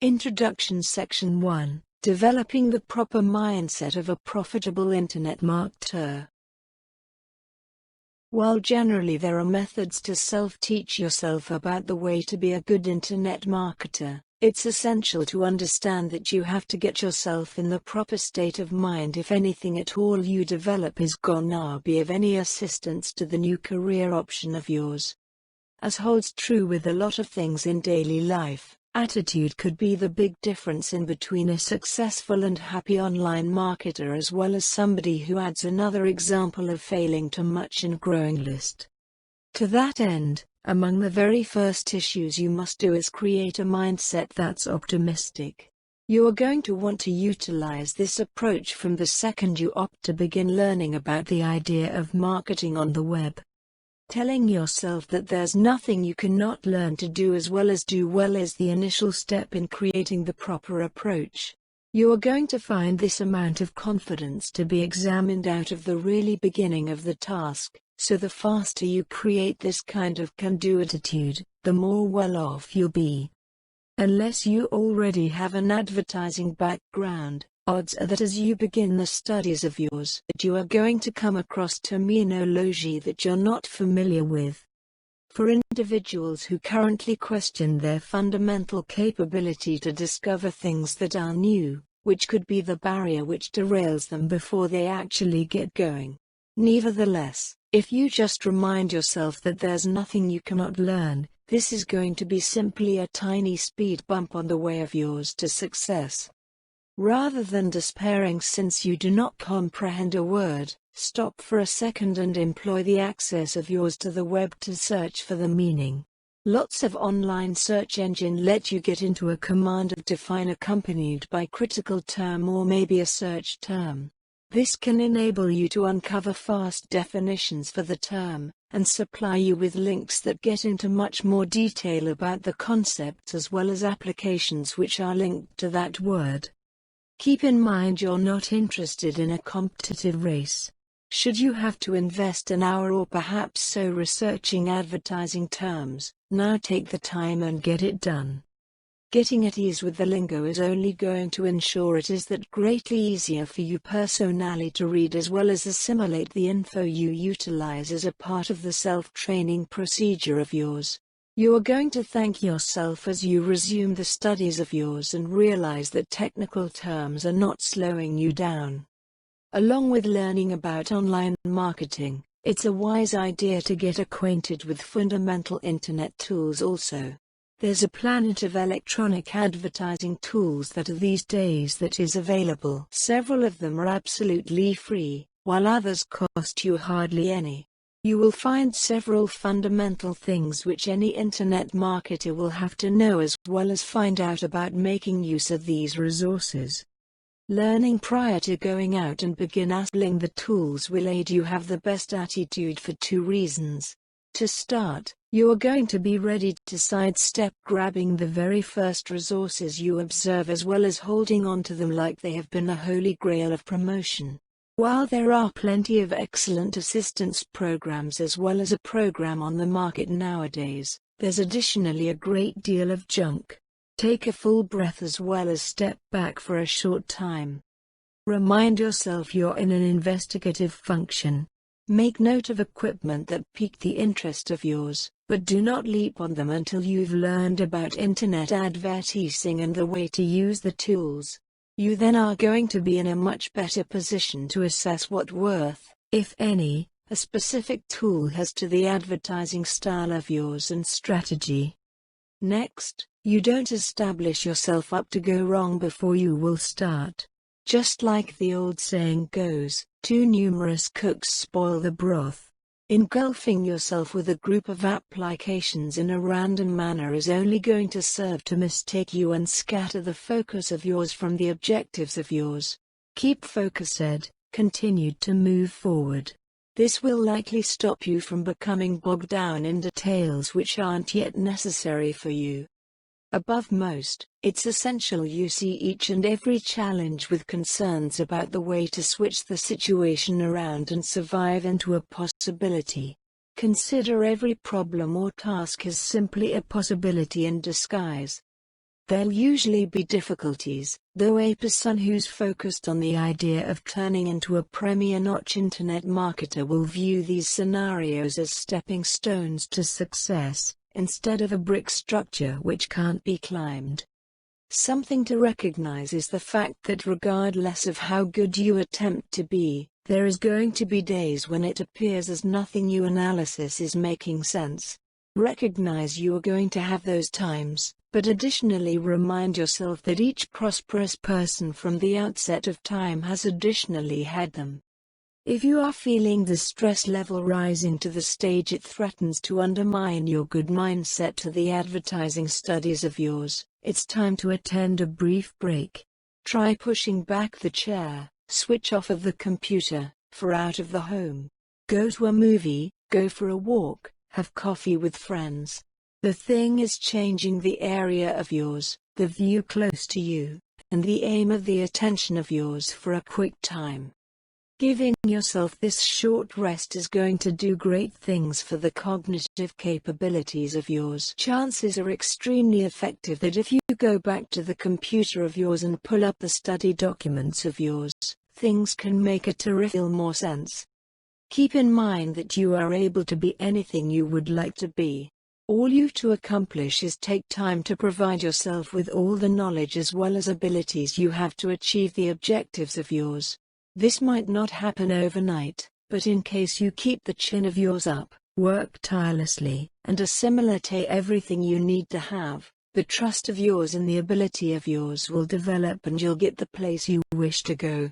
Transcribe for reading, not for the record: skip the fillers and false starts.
Introduction Section 1. Developing the proper mindset of a profitable Internet marketer. While generally there are methods to self-teach yourself about the way to be a good Internet marketer, it's essential to understand that you have to get yourself in the proper state of mind if anything at all you develop is gonna be of any assistance to the new career option of yours. As holds true with a lot of things in daily life, attitude could be the big difference in between a successful and happy online marketer as well as somebody who adds another example of failing to much in growing list. To that end, among the very first issues you must do is create a mindset that's optimistic. You are going to want to utilize this approach from the second you opt to begin learning about the idea of marketing on the web. Telling yourself that there's nothing you cannot learn to do as well as do well is the initial step in creating the proper approach. You are going to find this amount of confidence to be examined out of the really beginning of the task, so the faster you create this kind of can-do attitude, the more well-off you'll be. Unless you already have an advertising background, odds are that as you begin the studies of yours, that you are going to come across terminology that you're not familiar with. For individuals who currently question their fundamental capability to discover things that are new, which could be the barrier which derails them before they actually get going. Nevertheless, if you just remind yourself that there's nothing you cannot learn, this is going to be simply a tiny speed bump on the way of yours to success. Rather than despairing since you do not comprehend a word, stop for a second and employ the access of yours to the web to search for the meaning. Lots of online search engines let you get into a command of define accompanied by critical term or maybe a search term. This can enable you to uncover fast definitions for the term, and supply you with links that get into much more detail about the concepts as well as applications which are linked to that word. Keep in mind you're not interested in a competitive race. Should you have to invest an hour or perhaps so researching advertising terms, now take the time and get it done. Getting at ease with the lingo is only going to ensure it is that greatly easier for you personally to read as well as assimilate the info you utilize as a part of the self-training procedure of yours. You are going to thank yourself as you resume the studies of yours and realize that technical terms are not slowing you down. Along with learning about online marketing, it's a wise idea to get acquainted with fundamental internet tools also. There's a planet of electronic advertising tools that are these days that is available. Several of them are absolutely free, while others cost you hardly any. You will find several fundamental things which any internet marketer will have to know as well as find out about making use of these resources. Learning prior to going out and begin assembling the tools will aid you have the best attitude for two reasons. To start, you are going to be ready to sidestep grabbing the very first resources you observe as well as holding on to them like they have been a holy grail of promotion. While there are plenty of excellent assistance programs as well as a program on the market nowadays, there's additionally a great deal of junk. Take a full breath as well as step back for a short time. Remind yourself you're in an investigative function. Make note of equipment that pique the interest of yours, but do not leap on them until you've learned about internet advertising and the way to use the tools. You then are going to be in a much better position to assess what worth, if any, a specific tool has to the advertising style of yours and strategy. Next, you don't establish yourself up to go wrong before you will start. Just like the old saying goes, too numerous cooks spoil the broth. Engulfing yourself with a group of applications in a random manner is only going to serve to mistake you and scatter the focus of yours from the objectives of yours. Keep focused, continued to move forward. This will likely stop you from becoming bogged down in details which aren't yet necessary for you. Above most, it's essential you see each and every challenge with concerns about the way to switch the situation around and survive into a possibility. Consider every problem or task as simply a possibility in disguise. There'll usually be difficulties, though a person who's focused on the idea of turning into a premier-notch internet marketer will view these scenarios as stepping stones to success, instead of a brick structure which can't be climbed. Something to recognize is the fact that regardless of how good you attempt to be, there is going to be days when it appears as nothing your analysis is making sense. Recognize you are going to have those times, but additionally remind yourself that each prosperous person from the outset of time has additionally had them. If you are feeling the stress level rising to the stage it threatens to undermine your good mindset to the advertising studies of yours, it's time to attend a brief break. Try pushing back the chair, switch off of the computer, for out of the home. Go to a movie, go for a walk, have coffee with friends. The thing is changing the area of yours, the view close to you, and the aim of the attention of yours for a quick time. Giving yourself this short rest is going to do great things for the cognitive capabilities of yours. Chances are extremely effective that if you go back to the computer of yours and pull up the study documents of yours, things can make a terrific deal more sense. Keep in mind that you are able to be anything you would like to be. All you have to accomplish is take time to provide yourself with all the knowledge as well as abilities you have to achieve the objectives of yours. This might not happen overnight, but in case you keep the chin of yours up, work tirelessly, and assimilate everything you need to have, the trust of yours and the ability of yours will develop and you'll get the place you wish to go.